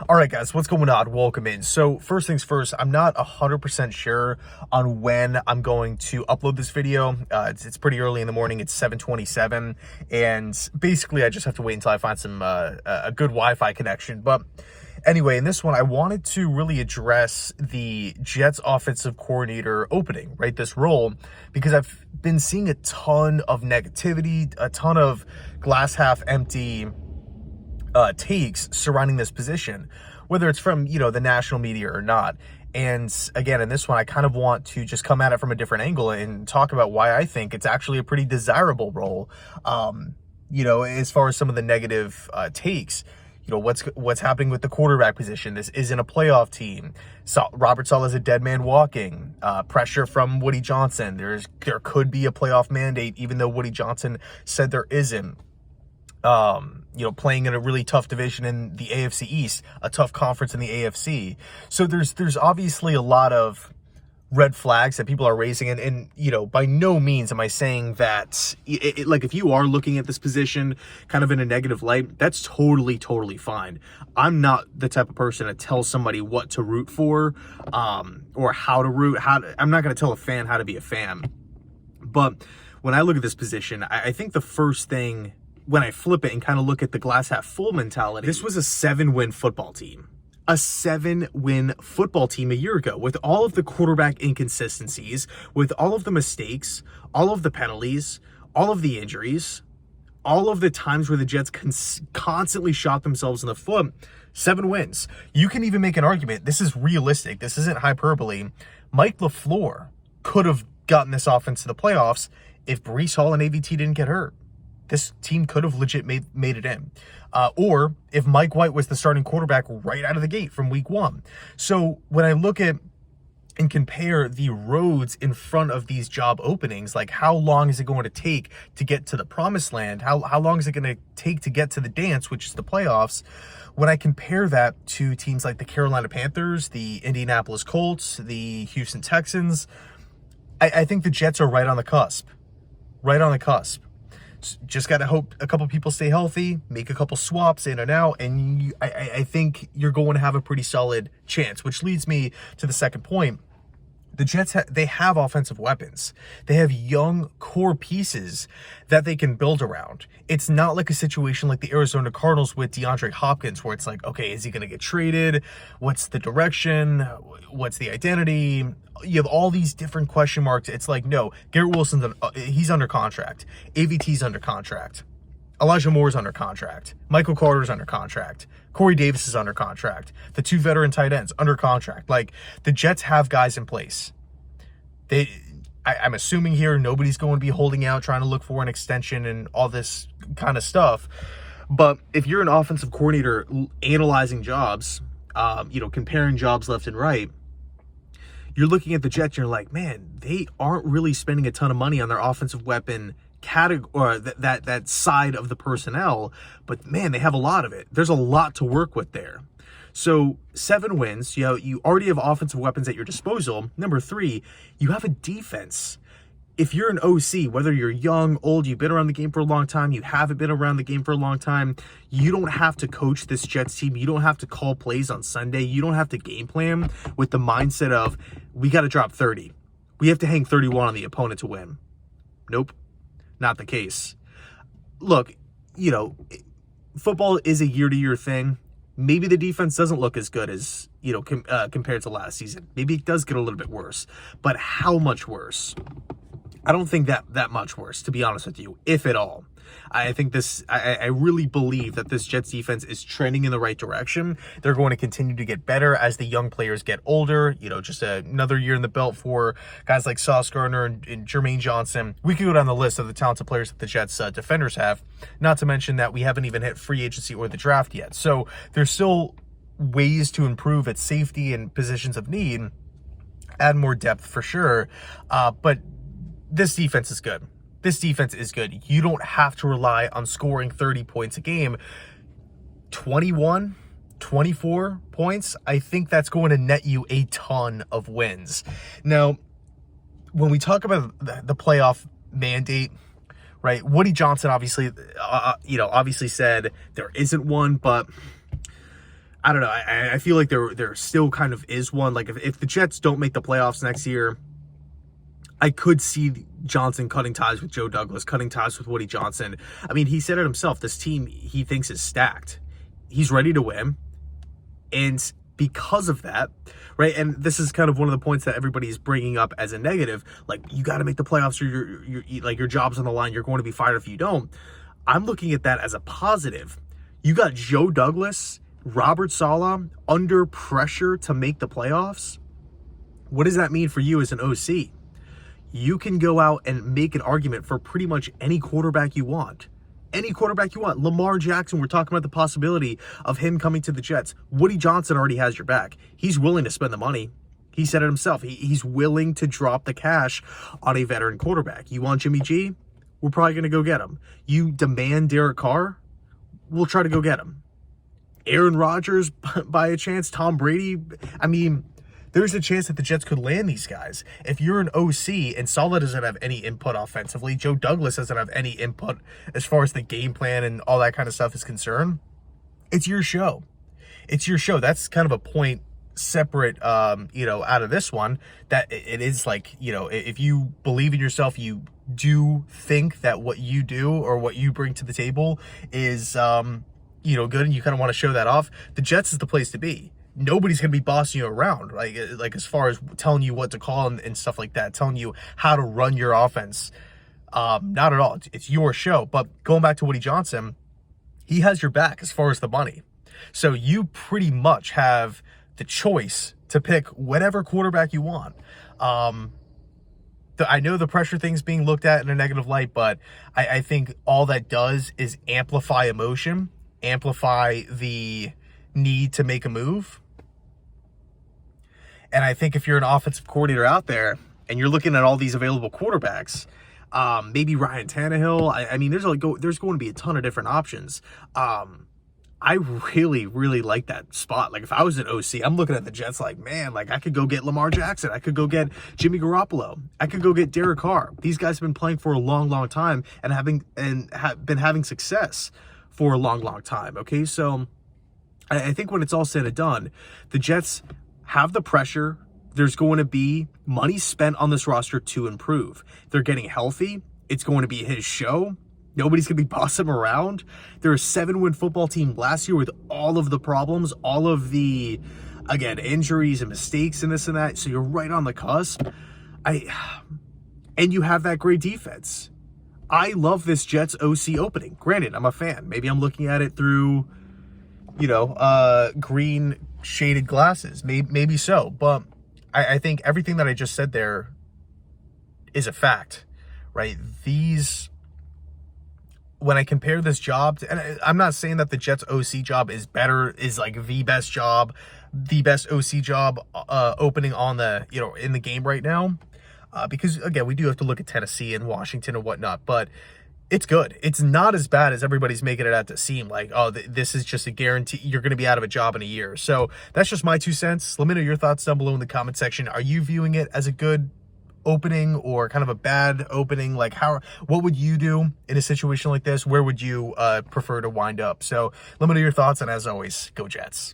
All right, guys, what's going on? Welcome in. So first things first, I'm not 100% sure on when I'm going to upload this video. It's pretty early in the morning. It's 7:27, and basically I just have to wait until I find some a good Wi-Fi connection. But anyway, in this one, I wanted to really address the Jets offensive coordinator opening, right? This role, because I've been seeing a ton of negativity, a ton of glass half empty takes surrounding this position, whether it's from, the national media or not. And again, in this one, I kind of want to just come at it from a different angle and talk about why I think it's actually a pretty desirable role. As far as some of the negative takes, what's happening with the quarterback position. This isn't a playoff team. So Robert Saleh's a dead man walking. Pressure from Woody Johnson. There could be a playoff mandate, even though Woody Johnson said there isn't. Playing in a really tough division in the AFC East, a tough conference in the AFC. So there's obviously a lot of red flags that people are raising. And by no means am I saying that, like, if you are looking at this position kind of in a negative light, that's totally fine. I'm not the type of person to tell somebody what to root for, or how to root. I'm not going to tell a fan how to be a fan. But when I look at this position, I think the first thing, when I flip it and kind of look at the glass half full mentality, this was a 7-win football team. A 7-win football team a year ago, with all of the quarterback inconsistencies, with all of the mistakes, all of the penalties, all of the injuries, all of the times where the Jets constantly shot themselves in the foot. 7 wins. You can even make an argument. This is realistic. This isn't hyperbole. Mike LaFleur could have gotten this offense to the playoffs if Breece Hall and AVT didn't get hurt. This team could have legit made it in. Or if Mike White was the starting quarterback right out of the gate from week 1. So when I look at and compare the roads in front of these job openings, like how long is it going to take to get to the promised land? How long is it going to take to get to the dance, which is the playoffs? When I compare that to teams like the Carolina Panthers, the Indianapolis Colts, the Houston Texans, I think the Jets are right on the cusp. Right on the cusp. Just got to hope a couple people stay healthy, make a couple swaps in and out, and I think you're going to have a pretty solid chance, which leads me to the second point. The Jets, they have offensive weapons. They have young core pieces that they can build around. It's not like a situation like the Arizona Cardinals with DeAndre Hopkins, where it's like, okay, is he going to get traded? What's the direction? What's the identity? You have all these different question marks. It's like, no, Garrett Wilson's he's under contract. AVT's under contract. Elijah Moore's under contract. Michael Carter's under contract. Corey Davis is under contract. The 2 veteran tight ends under contract. Like, the Jets have guys in place. I'm assuming here nobody's going to be holding out, trying to look for an extension and all this kind of stuff. But if you're an offensive coordinator analyzing jobs, comparing jobs left and right, you're looking at the Jets and you're like, man, they aren't really spending a ton of money on their offensive weapon category, or that side of the personnel, but man, they have a lot of it. There's a lot to work with there. So 7 wins, you already have offensive weapons at your disposal. Number 3, you have a defense. If you're an OC, whether you're young, old, you've been around the game for a long time, you haven't been around the game for a long time, you don't have to coach this Jets team. You don't have to call plays on Sunday. You don't have to game plan with the mindset of, we got to drop 30. We have to hang 31 on the opponent to win. Nope. Not the case. Look, football is a year-to-year thing. Maybe the defense doesn't look as good as, compared to last season. Maybe it does get a little bit worse. But how much worse? I don't think that much worse, to be honest with you, if at all. I think I really believe that this Jets defense is trending in the right direction. They're going to continue to get better as the young players get older. Just another year in the belt for guys like Sauce Gardner and Jermaine Johnson. We could go down the list of the talented players that the Jets defenders have, not to mention that we haven't even hit free agency or the draft yet. So there's still ways to improve at safety and positions of need, add more depth for sure. But this defense is good. This defense is good. You don't have to rely on scoring 30 points a game. 21, 24 points, I think that's going to net you a ton of wins. Now, when we talk about the playoff mandate, right, Woody Johnson obviously said there isn't one, but I don't know. I feel like there still kind of is one. Like if the Jets don't make the playoffs next year, I could see Johnson cutting ties with Joe Douglas, cutting ties with Woody Johnson. I mean, he said it himself. This team he thinks is stacked. He's ready to win. And because of that, right, and this is kind of one of the points that everybody's bringing up as a negative, like, you got to make the playoffs or your job's on the line, you're going to be fired if you don't. I'm looking at that as a positive. You got Joe Douglas, Robert Saleh under pressure to make the playoffs. What does that mean for you as an OC? You can go out and make an argument for pretty much any quarterback you want. Any quarterback you want. Lamar Jackson, we're talking about the possibility of him coming to the Jets. Woody Johnson already has your back. He's willing to spend the money. He said it himself. He's willing to drop the cash on a veteran quarterback. You want Jimmy G? We're probably going to go get him. You demand Derek Carr? We'll try to go get him. Aaron Rodgers, by a chance, Tom Brady. I mean, there's a chance that the Jets could land these guys. If you're an OC and Saleh doesn't have any input offensively, Joe Douglas doesn't have any input as far as the game plan and all that kind of stuff is concerned, it's your show. It's your show. That's kind of a point separate, out of this one, that it is like, if you believe in yourself, you do think that what you do or what you bring to the table is, good, and you kind of want to show that off. The Jets is the place to be. Nobody's going to be bossing you around, like as far as telling you what to call and stuff like that, telling you how to run your offense. Not at all. It's your show. But going back to Woody Johnson, he has your back as far as the money. So you pretty much have the choice to pick whatever quarterback you want. I know the pressure thing's being looked at in a negative light, but I think all that does is amplify emotion, amplify the need to make a move. And I think if you're an offensive coordinator out there and you're looking at all these available quarterbacks, maybe Ryan Tannehill, I mean, there's going to be a ton of different options. I really, really like that spot. Like, if I was an OC, I'm looking at the Jets like, man, like, I could go get Lamar Jackson. I could go get Jimmy Garoppolo. I could go get Derek Carr. These guys have been playing for a long, long time and have been having success for a long, long time. Okay, so I think when it's all said and done, the Jets have the pressure. There's going to be money spent on this roster to improve. They're getting healthy. It's going to be his show. Nobody's going to be bossing him around. They're a 7-win football team last year with all of the problems, all of the, again, injuries and mistakes and this and that. So you're right on the cusp. And you have that great defense. I love this Jets OC opening. Granted, I'm a fan. Maybe I'm looking at it through, green shaded glasses. Maybe so. But I think everything that I just said there is a fact, right? When I compare this job to, and I'm not saying that the Jets OC job is better, is like the best job, the best OC job opening on the, in the game right now. Because again, we do have to look at Tennessee and Washington and whatnot, but it's good. It's not as bad as everybody's making it out to seem like, oh, this is just a guarantee you're going to be out of a job in a year. So that's just my 2 cents. Let me know your thoughts down below in the comment section. Are you viewing it as a good opening or kind of a bad opening? Like, what would you do in a situation like this? Where would you prefer to wind up? So let me know your thoughts, and as always, go Jets.